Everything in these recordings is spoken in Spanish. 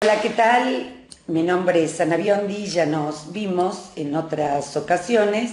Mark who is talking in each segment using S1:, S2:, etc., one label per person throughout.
S1: Hola, ¿qué tal? Mi nombre es Ana Biondi, ya nos vimos en otras ocasiones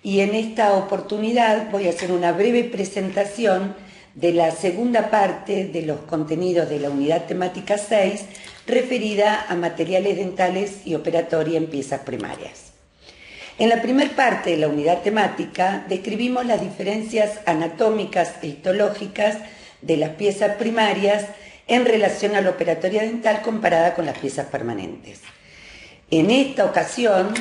S1: y en esta oportunidad voy a hacer una breve presentación de la segunda parte de los contenidos de la unidad temática 6 referida a materiales dentales y operatoria en piezas primarias. En la primera parte de la unidad temática describimos las diferencias anatómicas e histológicas de las piezas primarias en relación a la operatoria dental comparada con las piezas permanentes. En esta ocasión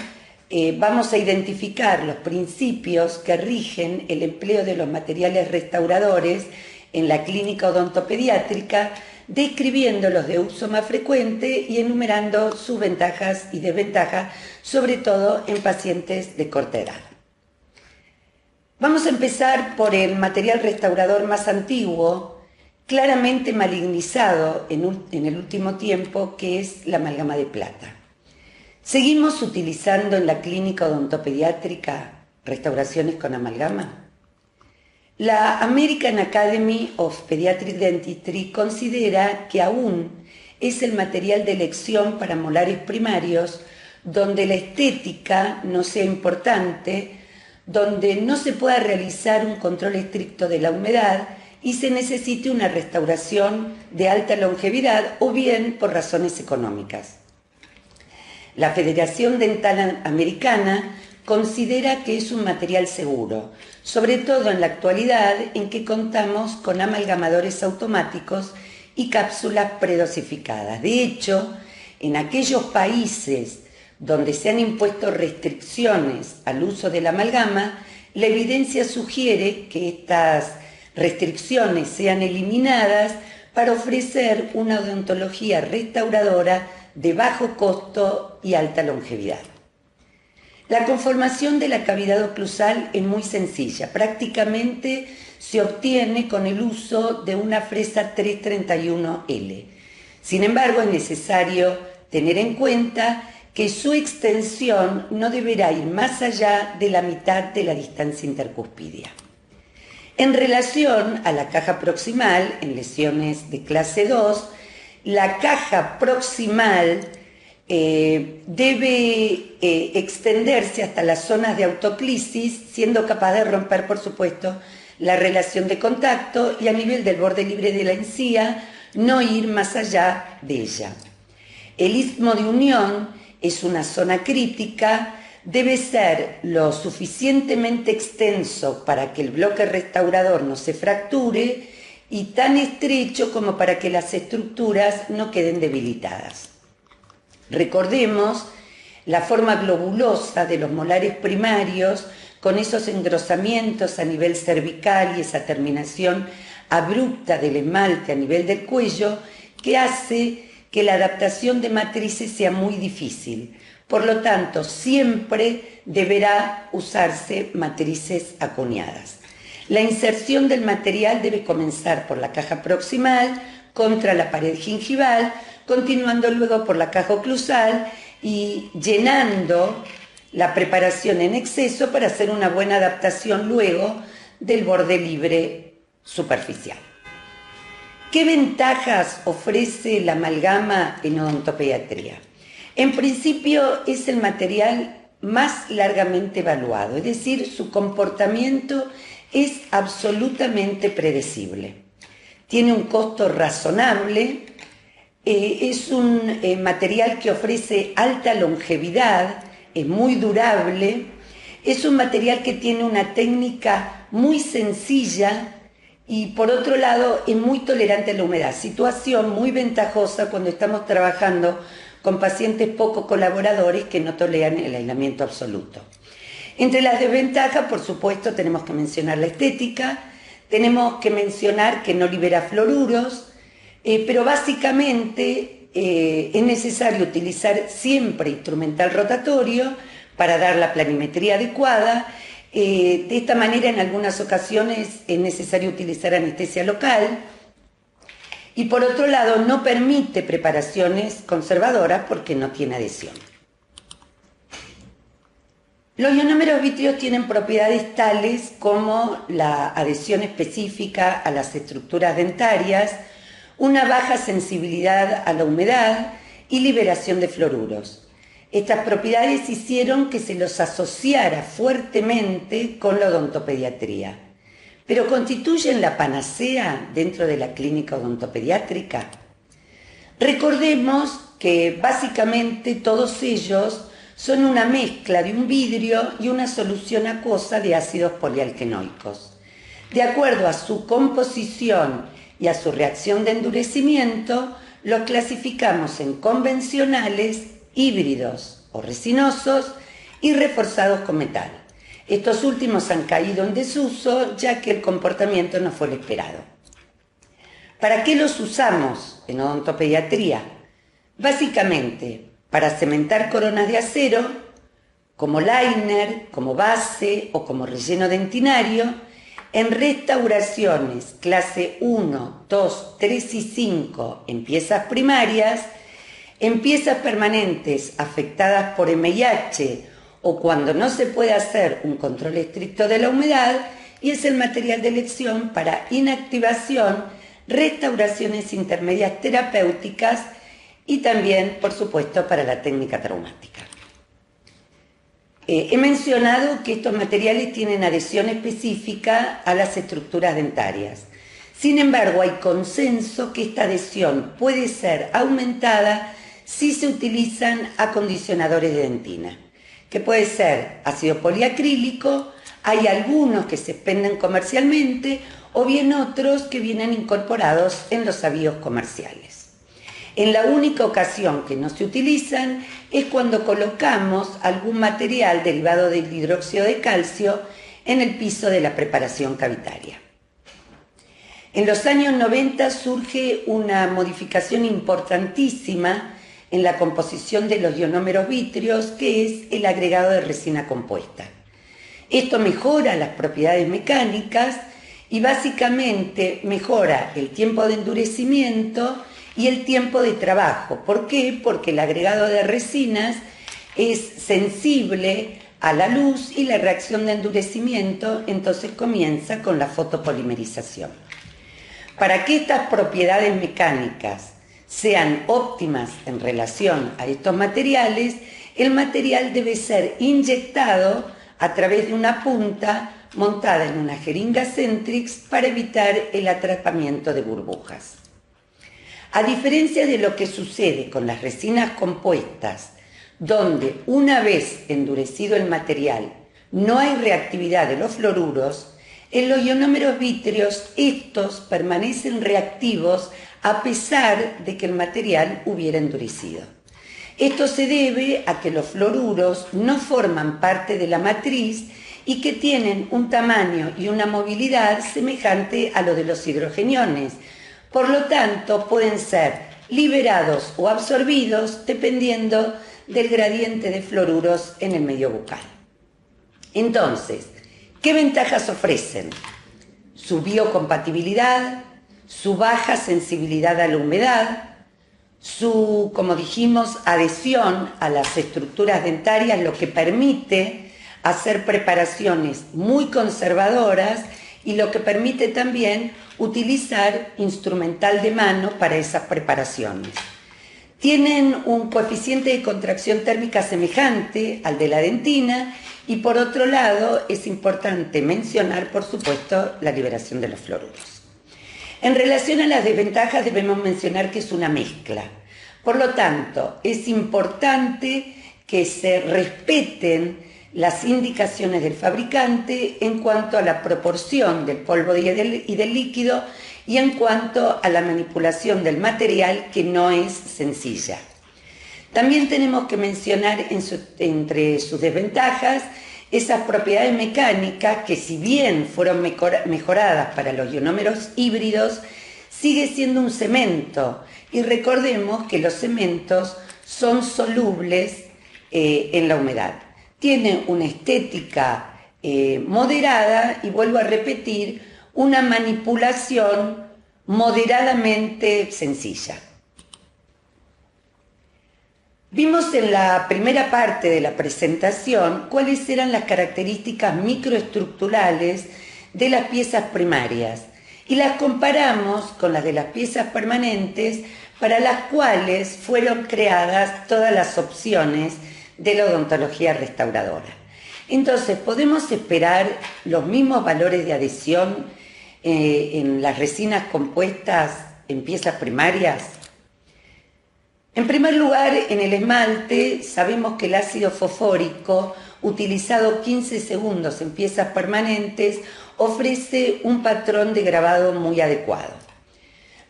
S1: vamos a identificar los principios que rigen el empleo de los materiales restauradores en la clínica odontopediátrica, describiéndolos de uso más frecuente y enumerando sus ventajas y desventajas, sobre todo en pacientes de corta edad. Vamos a empezar por el material restaurador más antiguo, claramente malignizado en el último tiempo, que es la amalgama de plata. ¿Seguimos utilizando en la clínica odontopediátrica restauraciones con amalgama? La American Academy of Pediatric Dentistry considera que aún es el material de elección para molares primarios donde la estética no sea importante, donde no se pueda realizar un control estricto de la humedad y se necesite una restauración de alta longevidad o bien por razones económicas. La Federación Dental Americana considera que es un material seguro, sobre todo en la actualidad en que contamos con amalgamadores automáticos y cápsulas predosificadas. De hecho, en aquellos países donde se han impuesto restricciones al uso de la amalgama, la evidencia sugiere que estas restricciones sean eliminadas para ofrecer una odontología restauradora de bajo costo y alta longevidad. La conformación de la cavidad oclusal es muy sencilla, prácticamente se obtiene con el uso de una fresa 331L. Sin embargo, es necesario tener en cuenta que su extensión no deberá ir más allá de la mitad de la distancia intercuspidia. En relación a la caja proximal, en lesiones de clase 2, la caja proximal debe extenderse hasta las zonas de autoclisis, siendo capaz de romper, por supuesto, la relación de contacto y a nivel del borde libre de la encía, no ir más allá de ella. El istmo de unión es una zona crítica, debe ser lo suficientemente extenso para que el bloque restaurador no se fracture y tan estrecho como para que las estructuras no queden debilitadas. Recordemos la forma globulosa de los molares primarios con esos engrosamientos a nivel cervical y esa terminación abrupta del esmalte a nivel del cuello que hace que la adaptación de matrices sea muy difícil. Por lo tanto, siempre deberá usarse matrices acuñadas. La inserción del material debe comenzar por la caja proximal, contra la pared gingival, continuando luego por la caja oclusal y llenando la preparación en exceso para hacer una buena adaptación luego del borde libre superficial. ¿Qué ventajas ofrece la amalgama en odontopediatría? En principio es el material más largamente evaluado, es decir, su comportamiento es absolutamente predecible. Tiene un costo razonable, es un material que ofrece alta longevidad, es muy durable, es un material que tiene una técnica muy sencilla y por otro lado es muy tolerante a la humedad, situación muy ventajosa cuando estamos trabajando con pacientes poco colaboradores que no toleran el aislamiento absoluto. Entre las desventajas, por supuesto, tenemos que mencionar la estética, tenemos que mencionar que no libera fluoruros, pero básicamente es necesario utilizar siempre instrumental rotatorio para dar la planimetría adecuada. De esta manera, en algunas ocasiones es necesario utilizar anestesia local. Y por otro lado, no permite preparaciones conservadoras porque no tiene adhesión. Los ionómeros vítreos tienen propiedades tales como la adhesión específica a las estructuras dentarias, una baja sensibilidad a la humedad y liberación de fluoruros. Estas propiedades hicieron que se los asociara fuertemente con la odontopediatría. ¿Pero constituyen la panacea dentro de la clínica odontopediátrica? Recordemos que básicamente todos ellos son una mezcla de un vidrio y una solución acuosa de ácidos polialquenoicos. De acuerdo a su composición y a su reacción de endurecimiento, los clasificamos en convencionales, híbridos o resinosos y reforzados con metal. Estos últimos han caído en desuso ya que el comportamiento no fue el esperado. ¿Para qué los usamos en odontopediatría? Básicamente, para cementar coronas de acero, como liner, como base o como relleno dentinario, en restauraciones clase 1, 2, 3 y 5 en piezas primarias, en piezas permanentes afectadas por MIH o cuando no se puede hacer un control estricto de la humedad, y es el material de elección para inactivación, restauraciones intermedias terapéuticas y también, por supuesto, para la técnica traumática. He mencionado que estos materiales tienen adhesión específica a las estructuras dentarias. Sin embargo, hay consenso que esta adhesión puede ser aumentada si se utilizan acondicionadores de dentina, que puede ser ácido poliacrílico, hay algunos que se venden comercialmente o bien otros que vienen incorporados en los avíos comerciales. En la única ocasión que no se utilizan es cuando colocamos algún material derivado del hidróxido de calcio en el piso de la preparación cavitaria. En los años 90 surge una modificación importantísima en la composición de los ionómeros vítreos, que es el agregado de resina compuesta. Esto mejora las propiedades mecánicas y básicamente mejora el tiempo de endurecimiento y el tiempo de trabajo. ¿Por qué? Porque el agregado de resinas es sensible a la luz y la reacción de endurecimiento entonces comienza con la fotopolimerización. Para que estas propiedades mecánicas sean óptimas en relación a estos materiales, el material debe ser inyectado a través de una punta montada en una jeringa Centrix para evitar el atrapamiento de burbujas. A diferencia de lo que sucede con las resinas compuestas, donde una vez endurecido el material no hay reactividad de los fluoruros, en los ionómeros vítreos estos permanecen reactivos a pesar de que el material hubiera endurecido. Esto se debe a que los fluoruros no forman parte de la matriz y que tienen un tamaño y una movilidad semejante a lo de los hidrogeniones. Por lo tanto, pueden ser liberados o absorbidos dependiendo del gradiente de fluoruros en el medio bucal. Entonces, ¿qué ventajas ofrecen? Su biocompatibilidad, su baja sensibilidad a la humedad, su, como dijimos, adhesión a las estructuras dentarias, lo que permite hacer preparaciones muy conservadoras y lo que permite también utilizar instrumental de mano para esas preparaciones. Tienen un coeficiente de contracción térmica semejante al de la dentina y por otro lado es importante mencionar, por supuesto, la liberación de los fluoruros. En relación a las desventajas debemos mencionar que es una mezcla. Por lo tanto, es importante que se respeten las indicaciones del fabricante en cuanto a la proporción del polvo y del líquido y en cuanto a la manipulación del material, que no es sencilla. También tenemos que mencionar entre sus desventajas esas propiedades mecánicas que, si bien fueron mejoradas para los ionómeros híbridos, sigue siendo un cemento, y recordemos que los cementos son solubles en la humedad. Tiene una estética moderada y, vuelvo a repetir, una manipulación moderadamente sencilla. Vimos en la primera parte de la presentación cuáles eran las características microestructurales de las piezas primarias y las comparamos con las de las piezas permanentes para las cuales fueron creadas todas las opciones de la odontología restauradora. Entonces, ¿podemos esperar los mismos valores de adhesión en las resinas compuestas en piezas primarias? En primer lugar, en el esmalte sabemos que el ácido fosfórico, utilizado 15 segundos en piezas permanentes, ofrece un patrón de grabado muy adecuado.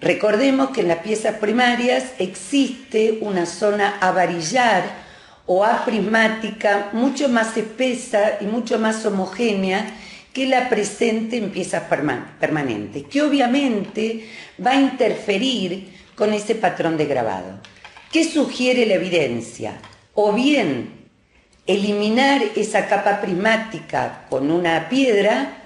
S1: Recordemos que en las piezas primarias existe una zona a varillar o aprismática mucho más espesa y mucho más homogénea que la presente en piezas permanentes, que obviamente va a interferir con ese patrón de grabado. ¿Qué sugiere la evidencia? O bien eliminar esa capa prismática con una piedra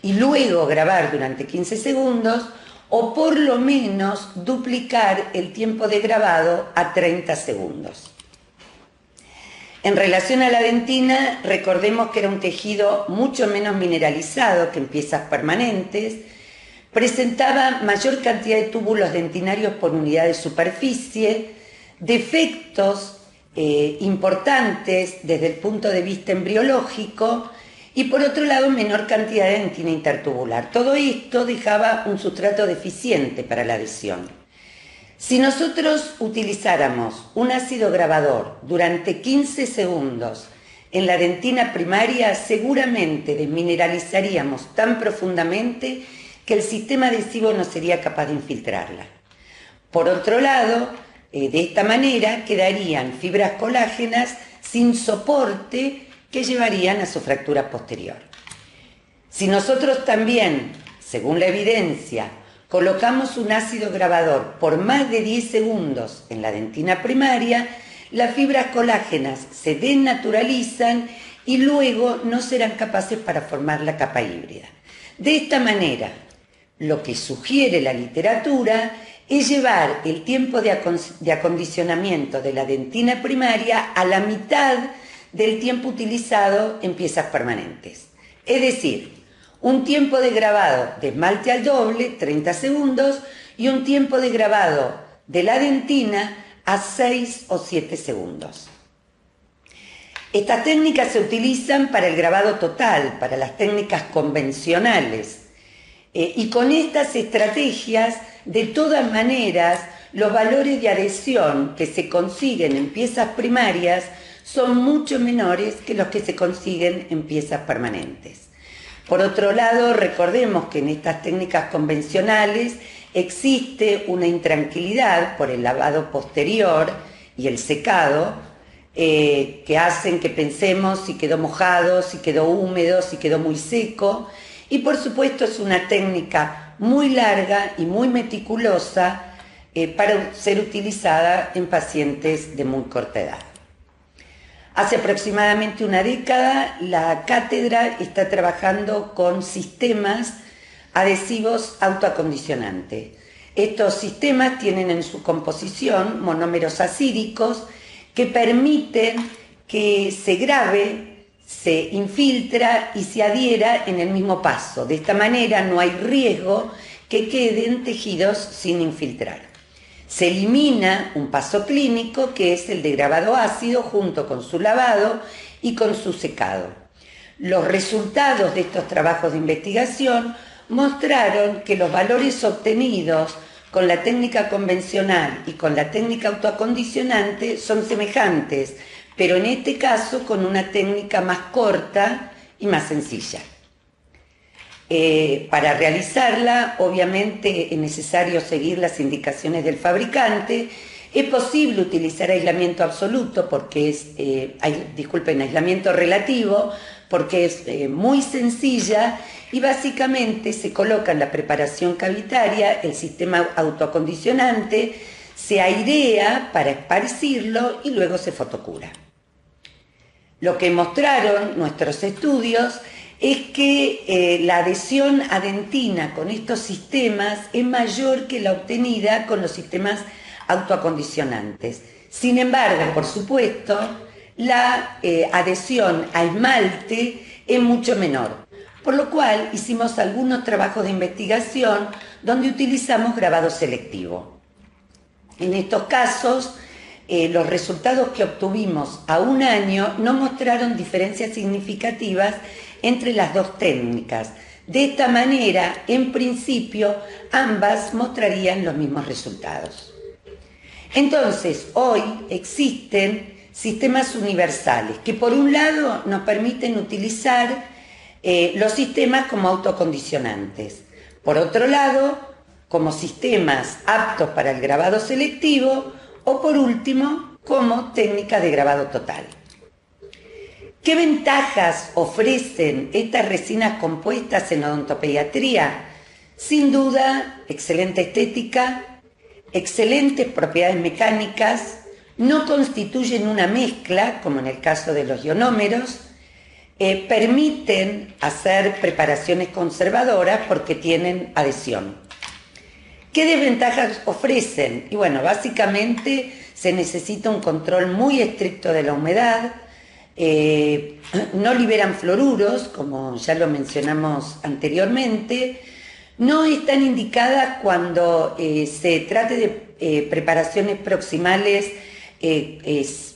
S1: y luego grabar durante 15 segundos, o por lo menos duplicar el tiempo de grabado a 30 segundos. En relación a la dentina, recordemos que era un tejido mucho menos mineralizado que en piezas permanentes, presentaba mayor cantidad de túbulos dentinarios por unidad de superficie, defectos importantes desde el punto de vista embriológico y por otro lado menor cantidad de dentina intertubular. Todo esto dejaba un sustrato deficiente para la adhesión. Si nosotros utilizáramos un ácido grabador durante 15 segundos en la dentina primaria, seguramente desmineralizaríamos tan profundamente que el sistema adhesivo no sería capaz de infiltrarla. Por otro lado, de esta manera quedarían fibras colágenas sin soporte que llevarían a su fractura posterior. Si nosotros también, según la evidencia, colocamos un ácido grabador por más de 10 segundos en la dentina primaria, las fibras colágenas se desnaturalizan y luego no serán capaces para formar la capa híbrida. De esta manera, lo que sugiere la literatura es llevar el tiempo de acondicionamiento de la dentina primaria a la mitad del tiempo utilizado en piezas permanentes. Es decir, un tiempo de grabado de esmalte al doble, 30 segundos, y un tiempo de grabado de la dentina a 6 o 7 segundos. Estas técnicas se utilizan para el grabado total, para las técnicas convencionales. Y con estas estrategias, de todas maneras, los valores de adhesión que se consiguen en piezas primarias son mucho menores que los que se consiguen en piezas permanentes. Por otro lado, recordemos que en estas técnicas convencionales existe una intranquilidad por el lavado posterior y el secado, que hacen que pensemos si quedó mojado, si quedó húmedo, si quedó muy seco. Y por supuesto es una técnica muy larga y muy meticulosa para ser utilizada en pacientes de muy corta edad. Hace aproximadamente una década la cátedra está trabajando con sistemas adhesivos autoacondicionantes. Estos sistemas tienen en su composición monómeros acídicos que permiten que se grabe, se infiltra y se adhiera en el mismo paso. De esta manera no hay riesgo que queden tejidos sin infiltrar. Se elimina un paso clínico que es el de grabado ácido junto con su lavado y con su secado. Los resultados de estos trabajos de investigación mostraron que los valores obtenidos con la técnica convencional y con la técnica autoacondicionante son semejantes, pero en este caso con una técnica más corta y más sencilla. Para realizarla, obviamente es necesario seguir las indicaciones del fabricante. Es posible utilizar aislamiento absoluto, porque es, aislamiento relativo, porque es muy sencilla y básicamente se coloca en la preparación cavitaria el sistema autoacondicionante, se airea para esparcirlo y luego se fotocura. Lo que mostraron nuestros estudios es que la adhesión a dentina con estos sistemas es mayor que la obtenida con los sistemas autoacondicionantes. Sin embargo, por supuesto, la adhesión a esmalte es mucho menor, por lo cual hicimos algunos trabajos de investigación donde utilizamos grabado selectivo. En estos casos, los resultados que obtuvimos a un año no mostraron diferencias significativas entre las dos técnicas. De esta manera, en principio, ambas mostrarían los mismos resultados. Entonces, hoy existen sistemas universales que, por un lado, nos permiten utilizar los sistemas como autocondicionantes. Por otro lado, como sistemas aptos para el grabado selectivo, o por último, como técnica de grabado total. ¿Qué ventajas ofrecen estas resinas compuestas en odontopediatría? Sin duda, excelente estética, excelentes propiedades mecánicas, no constituyen una mezcla, como en el caso de los ionómeros, permiten hacer preparaciones conservadoras porque tienen adhesión. ¿Qué desventajas ofrecen? Y bueno, básicamente se necesita un control muy estricto de la humedad, no liberan fluoruros, como ya lo mencionamos anteriormente, no están indicadas cuando se trate de preparaciones proximales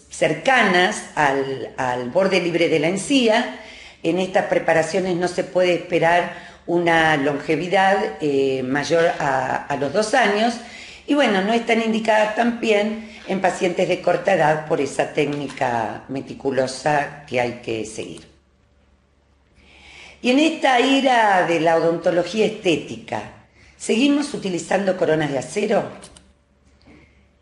S1: cercanas al borde libre de la encía. En estas preparaciones no se puede esperar una longevidad mayor a los 2 años, y bueno, no están indicadas también en pacientes de corta edad por esa técnica meticulosa que hay que seguir. Y en esta era de la odontología estética, ¿seguimos utilizando coronas de acero?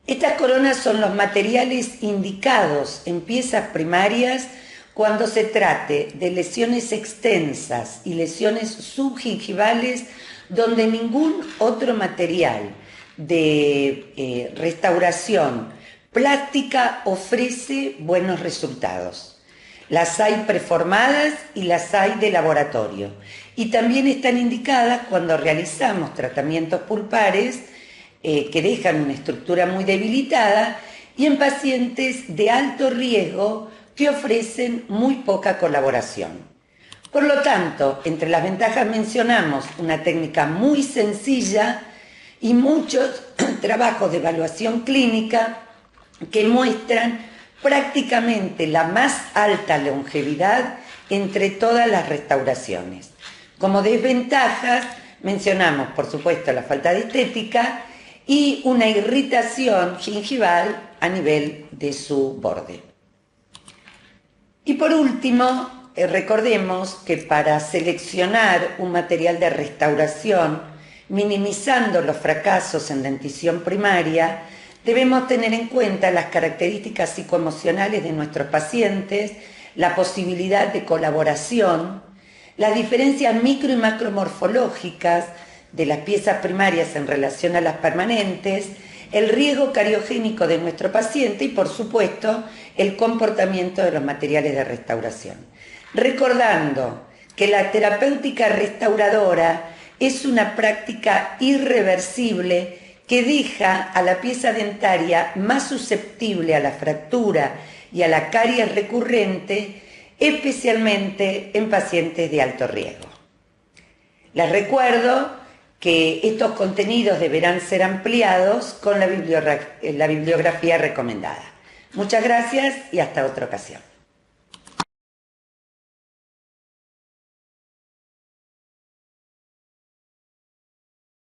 S1: Estas coronas son los materiales indicados en piezas primarias cuando se trate de lesiones extensas y lesiones subgingivales donde ningún otro material de restauración plástica ofrece buenos resultados. Las hay preformadas y las hay de laboratorio. Y también están indicadas cuando realizamos tratamientos pulpares que dejan una estructura muy debilitada y en pacientes de alto riesgo que ofrecen muy poca colaboración. Por lo tanto, entre las ventajas mencionamos una técnica muy sencilla y muchos trabajos de evaluación clínica que muestran prácticamente la más alta longevidad entre todas las restauraciones. Como desventajas mencionamos, por supuesto, la falta de estética y una irritación gingival a nivel de su borde. Y por último, recordemos que para seleccionar un material de restauración, minimizando los fracasos en dentición primaria, debemos tener en cuenta las características psicoemocionales de nuestros pacientes, la posibilidad de colaboración, las diferencias micro y macromorfológicas de las piezas primarias en relación a las permanentes, el riesgo cariogénico de nuestro paciente y, por supuesto, el comportamiento de los materiales de restauración. Recordando que la terapéutica restauradora es una práctica irreversible que deja a la pieza dentaria más susceptible a la fractura y a la caries recurrente, especialmente en pacientes de alto riesgo. Les recuerdo que estos contenidos deberán ser ampliados con la bibliografía recomendada. Muchas gracias y hasta otra ocasión.